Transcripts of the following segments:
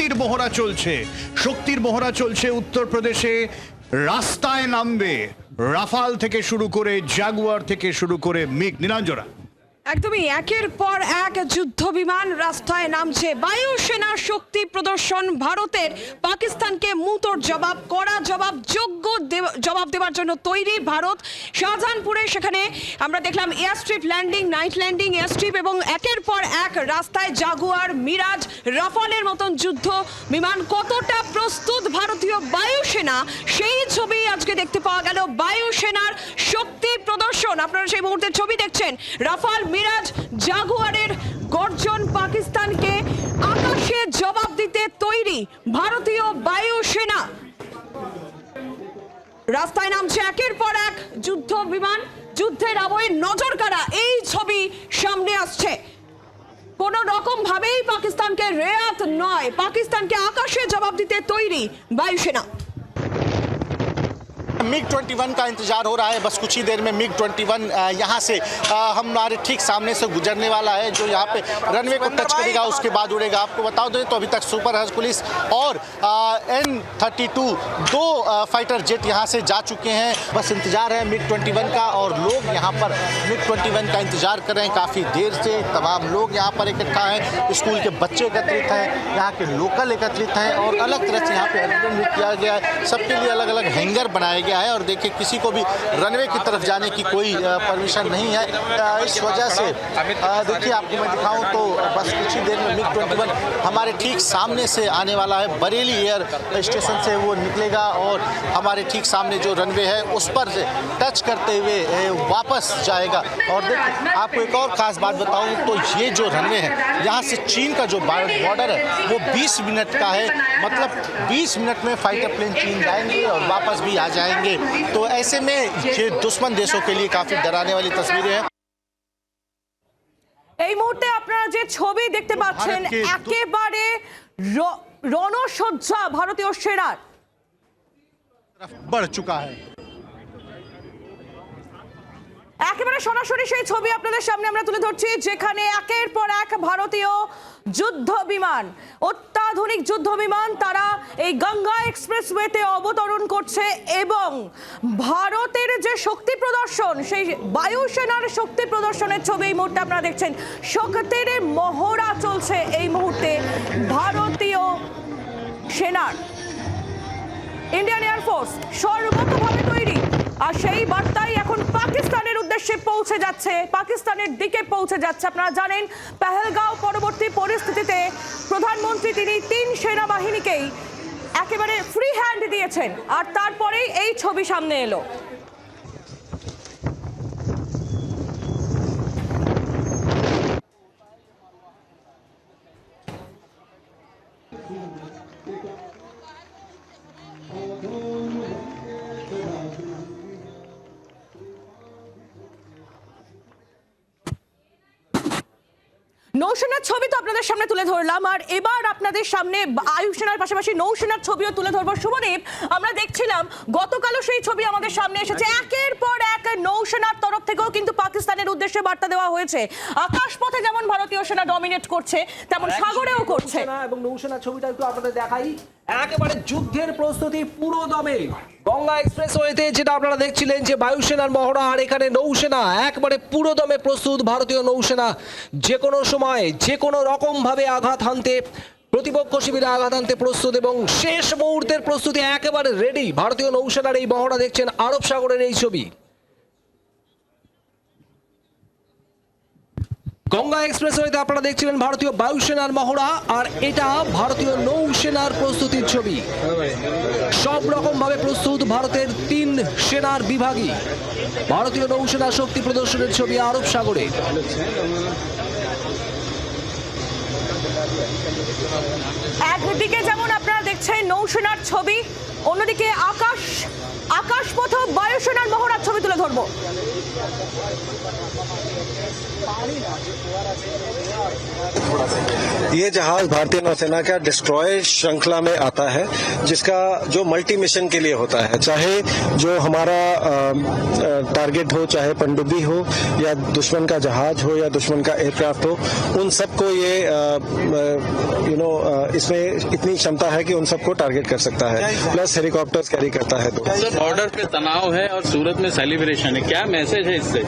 শক্তির মহড়া চলছে, শক্তির মহড়া চলছে উত্তরপ্রদেশে। রাস্তায় নামবে রাফাল থেকে শুরু করে জাগুয়ার থেকে শুরু করে মিগ। নীলাঞ্জনা, একদমই একের পর এক যুদ্ধ বিমান রাস্তায় নামছে। বায়ুসেনার শক্তি প্রদর্শন ভারতের। পাকিস্তানকে মুতোর জবাব, কড়া জবাব, যোগ্য জবাব দেওয়ার জন্য তৈরি ভারত। শাহজাহানপুরে সেখানে আমরা দেখলাম air strip landing, night landing, air strip এবং একের পর এক রাস্তায় জাগুয়ার, মিরাজ, রাফালের মতন যুদ্ধ বিমান। কতটা প্রস্তুত ভারতীয় বায়ুসেনা সেই ছবি আজকে দেখতে পাওয়া গেল। বায়ুসেনার শক্তি প্রদর্শন, আপনারা সেই মুহূর্তের ছবি দেখছেন। রাফাল, মিরাজ, জাগুয়ারের গর্জন। পাকিস্তানকে আকাশে জবাব দিতে তৈরি ভারতীয় বায়ুসেনা। রাস্তায় নামছে একের পর এক যুদ্ধ বিমান। যুদ্ধের আবহে নজর কাড়া এই ছবি সামনে আসছে। কোন রকম ভাবেই পাকিস্তানকে রেয়াত নয়, পাকিস্তানকে আকাশে জবাব দিতে তৈরি বায়ুসেনা। MiG-21 का इंतजार हो रहा है। बस कुछ ही देर में MiG-21 यहाँ से हमारे ठीक सामने से गुजरने वाला है, जो यहाँ पे रनवे को टच करेगा, उसके बाद उड़ेगा। आपको बता दें तो अभी तक सुपर हर्कुलिस और N-32 दो फाइटर जेट यहाँ से जा चुके हैं। बस इंतजार है MiG-21 का और लोग यहाँ पर MiG-21 का इंतजार कर रहे हैं काफ़ी देर से। तमाम लोग यहाँ पर इकट्ठा हैं, स्कूल के बच्चे एकत्रित हैं, यहाँ के लोकल एकत्रित हैं और अलग तरह से यहाँ पे अरेंजमेंट भी किया गया है। सबके लिए अलग अलग हैंगर बनाया गया है और देखिए किसी को भी रनवे की तरफ जाने की कोई परमिशन नहीं है। इस वजह से देखिए आपको मैं दिखाऊं तो बस कुछ ही देर में MiG-21 हमारे ठीक सामने से आने वाला है। बरेली एयर स्टेशन से वो निकलेगा और हमारे ठीक सामने जो रनवे है उस पर से टच करते हुए वापस जाएगा। और देखिए आपको एक और ख़ास बात बताऊँ तो ये जो रनवे है यहाँ से चीन का जो बॉर्डर है वो 20 मिनट का है। मतलब 20 मिनट में फाइटर प्लेन चीन जाएंगे और वापस भी आ जाएंगे। तो ऐसे में ये दुश्मन देशों के लिए काफी डराने वाली तस्वीरें हैं। এই মুহূর্তে আপনারা যে ছবি দেখতে পাচ্ছেন একেবারে রণসজ্জা ভারতীয় সেনার बढ़ चुका है। একেবারে সরাসরি সেই ছবি আপনাদের সামনে আমরা তুলে ধরছি, যেখানে একের পর এক ভারতীয় যুদ্ধ বিমান, অত্যাধুনিক যুদ্ধ বিমান, তারা এই গঙ্গা এক্সপ্রেসওয়েতে অবতরণ করছে এবং ভারতের যে শক্তি প্রদর্শন, সেই বায়ুসেনার শক্তি প্রদর্শনের ছবি এই মুহূর্তে আপনারা দেখছেন। শক্তির মহড়া চলছে এই মুহূর্তে ভারতীয় সেনার। ইন্ডিয়ান এয়ারফোর্স সর্বতভাবে তৈরি আর সেই বার্তাই এখন পাকিস্তানের উদ্দেশ্যে পৌঁছে যাচ্ছে, পাকিস্তানের দিকে পৌঁছে যাচ্ছে। আপনারা জানেন পেহেলগাঁও পরবর্তী পরিস্থিতিতে প্রধানমন্ত্রী তিনি 3 সেনাবাহিনীকেই একেবারে ফ্রি হ্যান্ড দিয়েছেন আর তারপরেই এই ছবি সামনে এলো। নৌসেনার ছবি তো আপনাদের সামনে তুলে ধরলাম আর এবার আপনাদের সামনে বায়ুসেনার পাশাপাশি নৌসেনার ছবিও তুলে ধরবো। শুভদীপ, আমরা দেখছিলাম গতকালও সেই ছবি আমাদের সামনে এসেছে। একের পর এক নৌসেনার তরফ থেকেও কিন্তু পাকিস্তানের উদ্দেশ্যে বার্তা দেওয়া হয়েছে। আকাশপথে যেমন ভারতীয় সেনা ডমিনেট করছে তেমন সাগরেও করছে। এবং নৌসেনার ছবিটা একটু আপনাদের দেখাই। একেবারে যুদ্ধের প্রস্তুতি পুরো দমে গঙ্গা এক্সপ্রেসওয়েতে, যেটা আপনারা দেখছিলেন যে বায়ুসেনার মহড়া, আর এখানে নৌসেনা একবারে পুরো দমে প্রস্তুত। ভারতীয় নৌসেনা যে কোনো সময় যে কোনো রকম ভাবে আঘাত হানতে, প্রতিপক্ষ শিবিরে আঘাত হানতে প্রস্তুত এবং শেষ মুহূর্তের প্রস্তুতি একেবারে রেডি। ভারতীয় নৌসেনার এই মহড়া দেখছেন আরব সাগরের এই ছবি। গঙ্গা এক্সপ্রেসওয়েতে আপনারা দেখছিলেন ভারতীয় বায়ুসেনার মহড়া আর এটা ভারতীয় নৌসেনার প্রস্তুতির ছবি। সব রকম ভাবে প্রস্তুত ভারতের 3 সেনার বিভাগই। ভারতীয় নৌসেনার শক্তি প্রদর্শনের ছবি আরব সাগরে। একদিকে যেমন আপনারা দেখছেন নৌসেনার ছবি, অন্যদিকে আকাশপথ বায়ুসেনার মহড়ার ছবি তুলে ধরবো। ये जहाज भारतीय नौसेना का डिस्ट्रॉयर श्रृंखला में आता है, जिसका जो मल्टी मिशन के लिए होता है, चाहे जो हमारा टारगेट हो, चाहे पनडुब्बी हो या दुश्मन का जहाज हो या दुश्मन का एयरक्राफ्ट हो, उन सबको ये इसमें इतनी क्षमता है कि उन सबको टारगेट कर सकता है, प्लस हेलीकॉप्टर्स कैरी करता है। तो बॉर्डर पे तनाव है और सूरत में सेलिब्रेशन है, क्या मैसेज है इससे?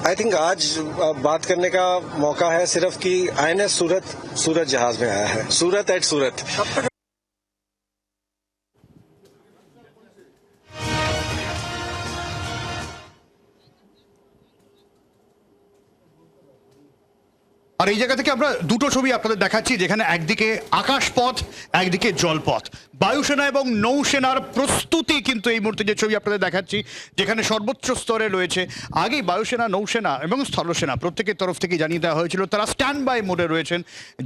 आई थिंक आज बात करने का मौका है सिर्फ कि INS सूरत जहाज में आया है, सूरत एट सूरत। আর এই জায়গা থেকে আমরা দুটো ছবি আপনাদের দেখাচ্ছি, যেখানে একদিকে আকাশপথ, একদিকে জলপথ। বায়ুসেনা এবং নৌসেনার প্রস্তুতি কিন্তু এই মুহূর্তে যে ছবি আপনাদের দেখাচ্ছি, যেখানে সর্বোচ্চ স্তরে রয়েছে। আগেই বায়ুসেনা, নৌসেনা এবং স্থলসেনা প্রত্যেকের তরফ থেকে জানিয়ে দেওয়া হয়েছিল তারা স্ট্যান্ড বাই মোডে রয়েছেন,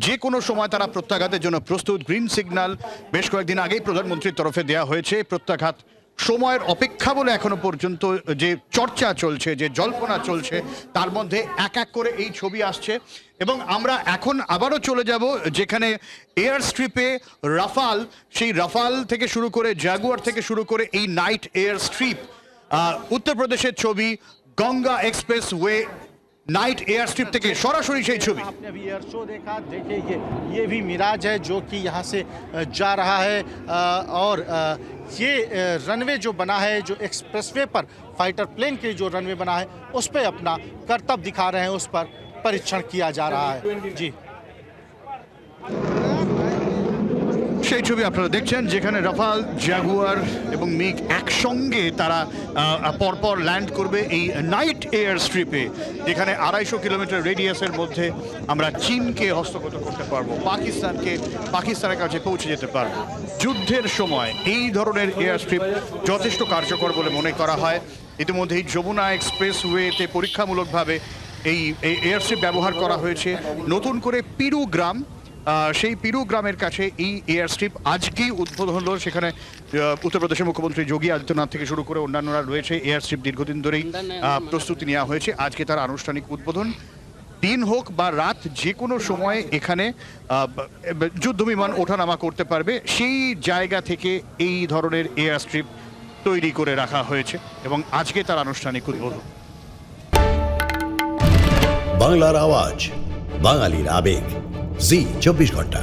যে কোনো সময় তারা প্রত্যাঘাতের জন্য প্রস্তুত। গ্রিন সিগন্যাল বেশ কয়েকদিন আগেই প্রধানমন্ত্রীর তরফে দেওয়া হয়েছে। প্রত্যাঘাত সময়ের অপেক্ষা বলে এখনো পর্যন্ত যে চর্চা চলছে, যে জল্পনা চলছে, তার মধ্যে এক এক করে এই ছবি আসছে। এবং আমরা এখন আবারও চলে যাব যেখানে এয়ার স্ট্রিপে রাফাল, সেই রাফাল থেকে শুরু করে জাগুয়ার থেকে শুরু করে এই নাইট এয়ার স্ট্রিপ, উত্তরপ্রদেশের ছবি, Ganga express way night air strip থেকে সরাসরি সেই ছবি। आपने अभी एयर शो देखा, देखिए ये भी मिराज है जो कि यहाँ से जा रहा है और ये रनवे जो बना है, जो एक्सप्रेसवे पर फाइटर प्लेन के जो रनवे बना है उस पर अपना करतब दिखा रहे हैं, उस पर परीक्षण किया जा रहा है। जी সেই ছবি আপনারা দেখছেন যেখানে রাফাল, জাগুয়ার এবং মিগ একসঙ্গে তারা পরপর ল্যান্ড করবে এই নাইট এয়ার স্ট্রিপে, যেখানে 250 কিলোমিটার রেডিয়াসের মধ্যে আমরা চীনকে হস্তগত করতে পারবো, পাকিস্তানের কাছে পৌঁছে যেতে পারবো। যুদ্ধের সময় এই ধরনের এয়ার স্ট্রিপ যথেষ্ট কার্যকর বলে মনে করা হয়। ইতিমধ্যেই যমুনা এক্সপ্রেস ওয়েতে পরীক্ষামূলকভাবে এই এয়ার স্ট্রিপ ব্যবহার করা হয়েছে। নতুন করে পিরু গ্রাম, সেই পিরু গ্রামের কাছে এই এয়ার স্ট্রিপ আজকেই উদ্বোধন হলো। সেখানে উত্তরপ্রদেশের মুখ্যমন্ত্রী যোগী আদিত্যনাথ থেকে শুরু করে অন্যান্যরা রয়েছে। এয়ার স্ট্রিপ দীর্ঘদিন ধরেই প্রস্তুতি নেওয়া হয়েছে, আজকে তার আনুষ্ঠানিক উদ্বোধন। দিন হোক বা রাত, যে কোনো সময় এখানে যুদ্ধবিমান ওঠানামা করতে পারবে, সেই জায়গা থেকে এই ধরনের এয়ার স্ট্রিপ তৈরি করে রাখা হয়েছে এবং আজকে তার আনুষ্ঠানিক উদ্বোধন। বাংলার আওয়াজ, বাঙালির আবেগ, জি 24 ঘন্টা।